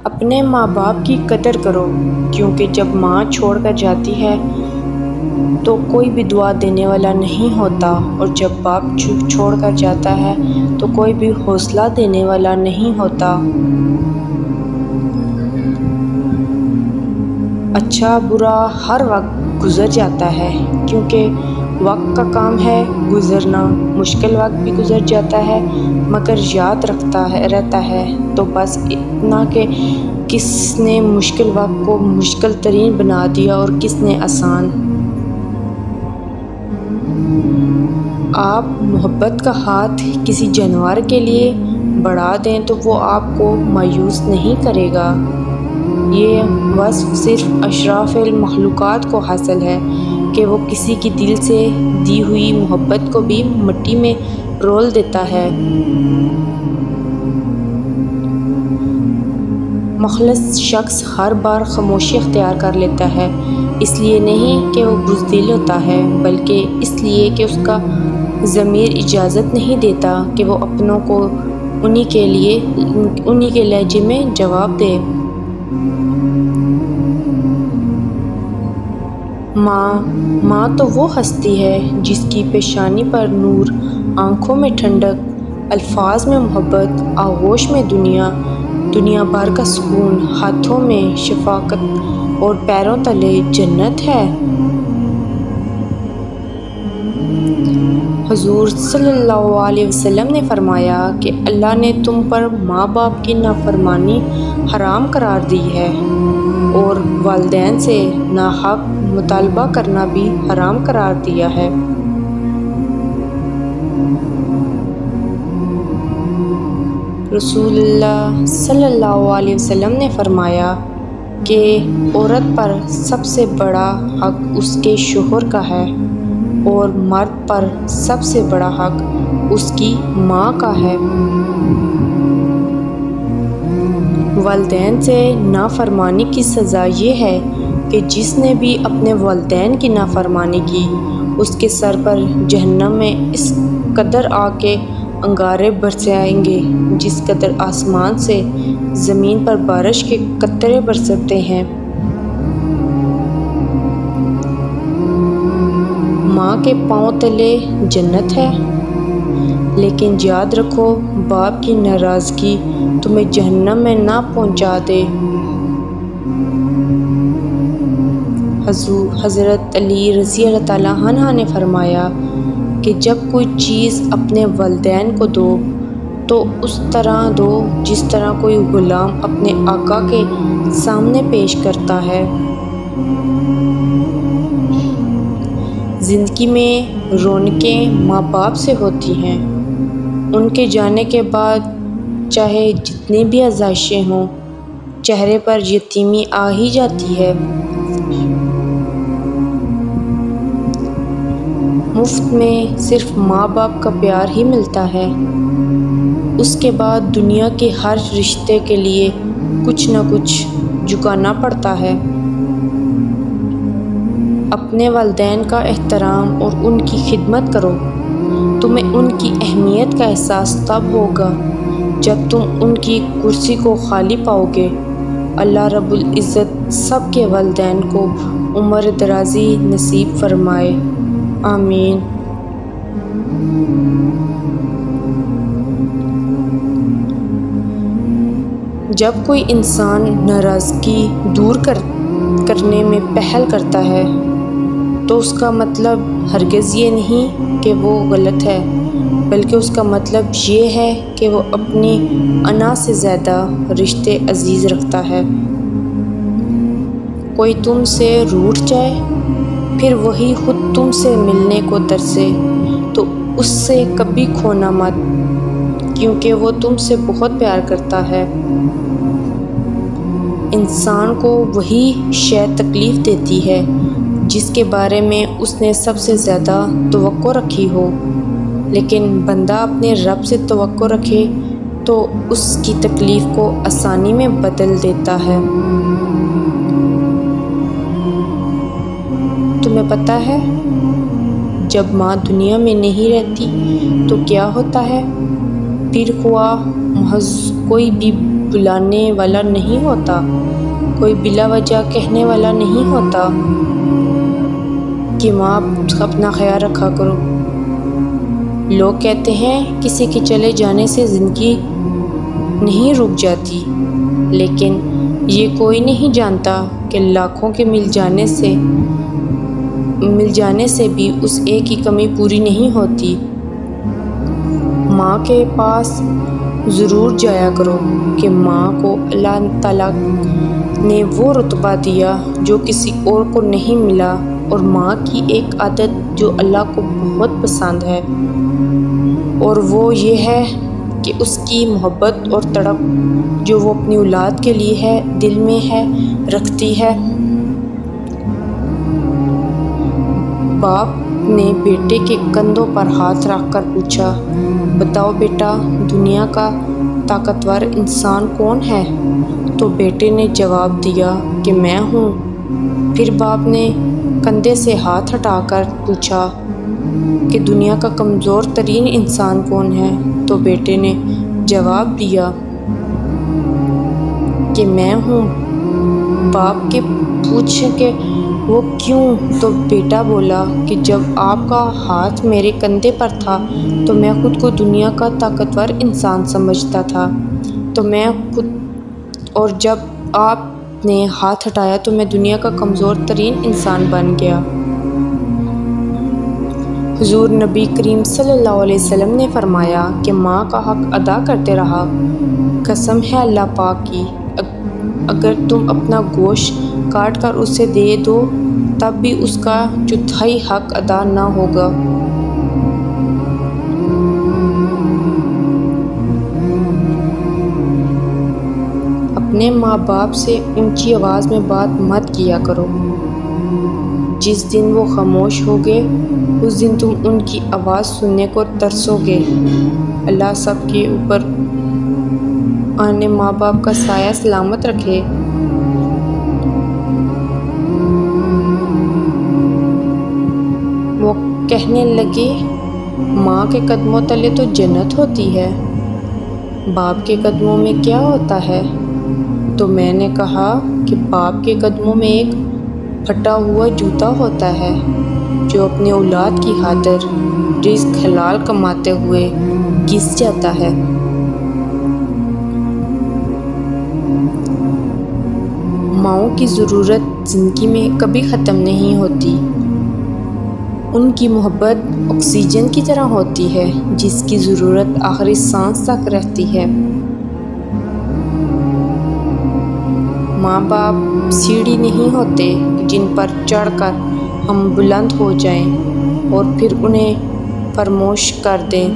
اپنے ماں باپ کی قدر کرو، کیونکہ جب ماں چھوڑ کر جاتی ہے تو کوئی بھی دعا دینے والا نہیں ہوتا، اور جب باپ چھوڑ کر جاتا ہے تو کوئی بھی حوصلہ دینے والا نہیں ہوتا۔ اچھا برا ہر وقت گزر جاتا ہے، کیونکہ وقت کا کام ہے گزرنا۔ مشکل وقت بھی گزر جاتا ہے مگر یاد رہتا ہے تو بس اتنا کہ کس نے مشکل وقت کو مشکل ترین بنا دیا اور کس نے آسان۔ آپ محبت کا ہاتھ کسی جانور کے لیے بڑھا دیں تو وہ آپ کو مایوس نہیں کرے گا۔ یہ وصف صرف اشراف المخلوقات کو حاصل ہے کہ وہ کسی کی دل سے دی ہوئی محبت کو بھی مٹی میں رول دیتا ہے۔ مخلص شخص ہر بار خاموشی اختیار کر لیتا ہے، اس لیے نہیں کہ وہ بزدل ہوتا ہے، بلکہ اس لیے کہ اس کا ضمیر اجازت نہیں دیتا کہ وہ اپنوں کو انہی کے لہجے میں جواب دے۔ ماں تو وہ ہستی ہے جس کی پیشانی پر نور، آنکھوں میں ٹھنڈک، الفاظ میں محبت، آغوش میں دنیا بھر کا سکون، ہاتھوں میں شفقت اور پیروں تلے جنت ہے۔ حضور صلی اللہ علیہ وسلم نے فرمایا کہ اللہ نے تم پر ماں باپ کی نافرمانی حرام قرار دی ہے، اور والدین سے ناحق مطالبہ کرنا بھی حرام قرار دیا ہے۔ رسول اللہ صلی اللہ علیہ وسلم نے فرمایا کہ عورت پر سب سے بڑا حق اس کے شوہر کا ہے، اور مرد پر سب سے بڑا حق اس کی ماں کا ہے۔ والدین سے نافرمانی کی سزا یہ ہے کہ جس نے بھی اپنے والدین کی نافرمانی کی، اس کے سر پر جہنم میں اس قدر آگ کے انگارے برسائیں گے جس قدر آسمان سے زمین پر بارش کے قطرے برستے ہیں۔ ماں کے پاؤں تلے جنت ہے، لیکن یاد رکھو باپ کی ناراضگی تمہیں جہنم میں نہ پہنچا دے۔ حضرت علی رضی اللہ تعالیٰ عنہ نے فرمایا کہ جب کوئی چیز اپنے والدین کو دو تو اس طرح دو جس طرح کوئی غلام اپنے آقا کے سامنے پیش کرتا ہے۔ زندگی میں رونقیں ماں باپ سے ہوتی ہیں، ان کے جانے کے بعد چاہے جتنی بھی آزائشیں ہوں، چہرے پر یتیمی آ ہی جاتی ہے۔ مفت میں صرف ماں باپ کا پیار ہی ملتا ہے، اس کے بعد دنیا کے ہر رشتے کے لیے کچھ نہ کچھ جھکانا پڑتا ہے۔ اپنے والدین کا احترام اور ان کی خدمت کرو، تمہیں ان کی اہمیت کا احساس تب ہوگا جب تم ان کی کرسی کو خالی پاؤ گے۔ اللہ رب العزت سب کے والدین کو عمر درازی نصیب فرمائے، آمین۔ جب کوئی انسان ناراضگی دور کرنے میں پہل کرتا ہے تو اس کا مطلب ہرگز یہ نہیں کہ وہ غلط ہے، بلکہ اس کا مطلب یہ ہے کہ وہ اپنی انا سے زیادہ رشتے عزیز رکھتا ہے۔ کوئی تم سے روٹھ جائے پھر وہی خود تم سے ملنے کو ترسے تو اس سے کبھی کھونا مت، کیونکہ وہ تم سے بہت پیار کرتا ہے۔ انسان کو وہی شے تکلیف دیتی ہے جس کے بارے میں اس نے سب سے زیادہ توقع رکھی ہو، لیکن بندہ اپنے رب سے توقع رکھے تو اس کی تکلیف کو آسانی میں بدل دیتا ہے۔ تمہیں پتہ ہے جب ماں دنیا میں نہیں رہتی تو کیا ہوتا ہے؟ پھر خواہ محض کوئی بھی بلانے والا نہیں ہوتا، کوئی بلا وجہ کہنے والا نہیں ہوتا کہ ماں اپنا خیال رکھا کرو۔ لوگ کہتے ہیں کسی کے چلے جانے سے زندگی نہیں رک جاتی، لیکن یہ کوئی نہیں جانتا کہ لاکھوں کے مل جانے سے بھی اس ایک کی کمی پوری نہیں ہوتی۔ ماں کے پاس ضرور جایا کرو کہ ماں کو اللہ تعالیٰ نے وہ رتبہ دیا جو کسی اور کو نہیں ملا، اور ماں کی ایک عادت جو اللہ کو بہت پسند ہے، اور وہ یہ ہے کہ اس کی محبت اور تڑپ جو وہ اپنی اولاد کے لیے ہے، دل میں ہے، رکھتی ہے۔ باپ نے بیٹے کے کندھوں پر ہاتھ رکھ کر پوچھا، بتاؤ بیٹا، دنیا کا طاقتور انسان کون ہے؟ تو بیٹے نے جواب دیا کہ میں ہوں۔ پھر باپ نے کندھے سے ہاتھ ہٹا کر پوچھا کہ دنیا کا کمزور ترین انسان کون ہے؟ تو بیٹے نے جواب دیا کہ میں ہوں۔ باپ کے پوچھے کہ وہ کیوں؟ تو بیٹا بولا کہ جب آپ کا ہاتھ میرے کندھے پر تھا تو میں خود کو دنیا کا طاقتور انسان سمجھتا تھا، اور جب آپ نے ہاتھ ہٹایا تو میں دنیا کا کمزور ترین انسان بن گیا۔ حضور نبی کریم صلی اللہ علیہ وسلم نے فرمایا کہ ماں کا حق ادا کرتے رہا، قسم ہے اللہ پاک کی، اگر تم اپنا گوشت کاٹ کر اسے دے دو تب بھی اس کا چوتھائی حق ادا نہ ہوگا۔ اپنے ماں باپ سے اونچی آواز میں بات مت کیا کرو، جس دن وہ خاموش ہوگے اس دن تم ان کی آواز سننے کو ترسو گے۔ اللہ سب کے اوپر اپنے ماں باپ کا سایہ سلامت رکھے۔ وہ کہنے لگے، ماں کے قدموں تلے تو جنت ہوتی ہے، باپ کے قدموں میں کیا ہوتا ہے؟ تو میں نے کہا کہ باپ کے قدموں میں ایک پھٹا ہوا جوتا ہوتا ہے جو اپنے اولاد کی خاطر رزق حلال کماتے ہوئے گھس جاتا ہے۔ ماؤں کی ضرورت زندگی میں کبھی ختم نہیں ہوتی۔ ان کی محبت آکسیجن کی طرح ہوتی ہے جس کی ضرورت آخری سانس تک رہتی ہے۔ ماں باپ سیڑھی نہیں ہوتے جن پر چڑھ کر ہم بلند ہو جائیں اور پھر انہیں فراموش کر دیں۔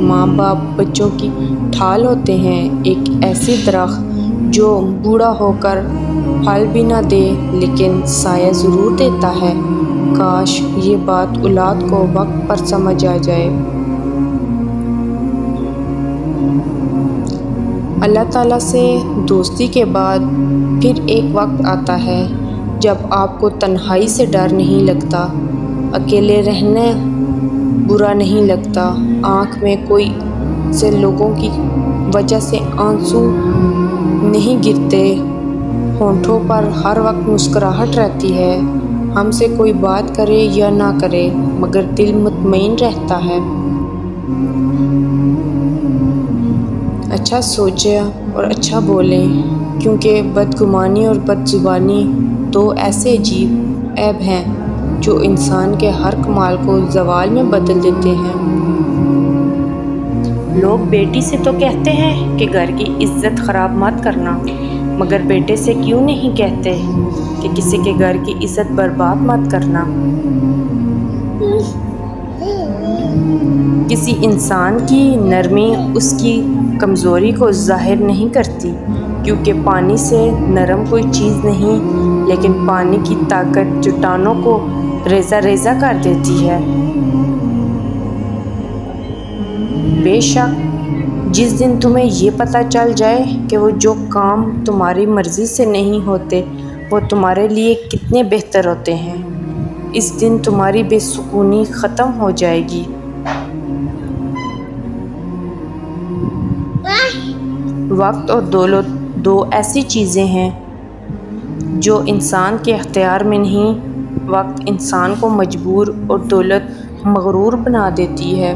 ماں باپ بچوں کی ڈھال ہوتے ہیں، ایک ایسی درخت جو بوڑھا ہو کر پھل بھی نہ دے لیکن سایہ ضرور دیتا ہے۔ کاش یہ بات اولاد کو وقت پر سمجھ آ جائے۔ اللہ تعالیٰ سے دوستی کے بعد پھر ایک وقت آتا ہے جب آپ کو تنہائی سے ڈر نہیں لگتا، اکیلے رہنا برا نہیں لگتا، آنکھ میں کوئی سے لوگوں کی وجہ سے آنسو نہیں گرتے، ہونٹوں پر ہر وقت مسکراہٹ رہتی ہے، ہم سے کوئی بات کرے یا نہ کرے مگر دل مطمئن رہتا ہے۔ اچھا سوچیں اور اچھا بولیں، کیونکہ بدگمانی اور بد زبانی دو ایسے عجیب عیب ہیں جو انسان کے ہر کمال کو زوال میں بدل دیتے ہیں۔ لوگ بیٹی سے تو کہتے ہیں کہ گھر کی عزت خراب مت کرنا، مگر بیٹے سے کیوں نہیں کہتے کہ کسی کے گھر کی عزت برباد مت کرنا؟ کسی انسان کی نرمی اس کی کمزوری کو ظاہر نہیں کرتی، کیونکہ پانی سے نرم کوئی چیز نہیں، لیکن پانی کی طاقت چٹانوں کو ریزہ ریزہ کر دیتی ہے۔ بے شک جس دن تمہیں یہ پتہ چل جائے کہ وہ جو کام تمہاری مرضی سے نہیں ہوتے وہ تمہارے لیے کتنے بہتر ہوتے ہیں، اس دن تمہاری بے سکونی ختم ہو جائے گی۔ وقت اور دولت دو ایسی چیزیں ہیں جو انسان کے اختیار میں نہیں، وقت انسان کو مجبور اور دولت مغرور بنا دیتی ہے۔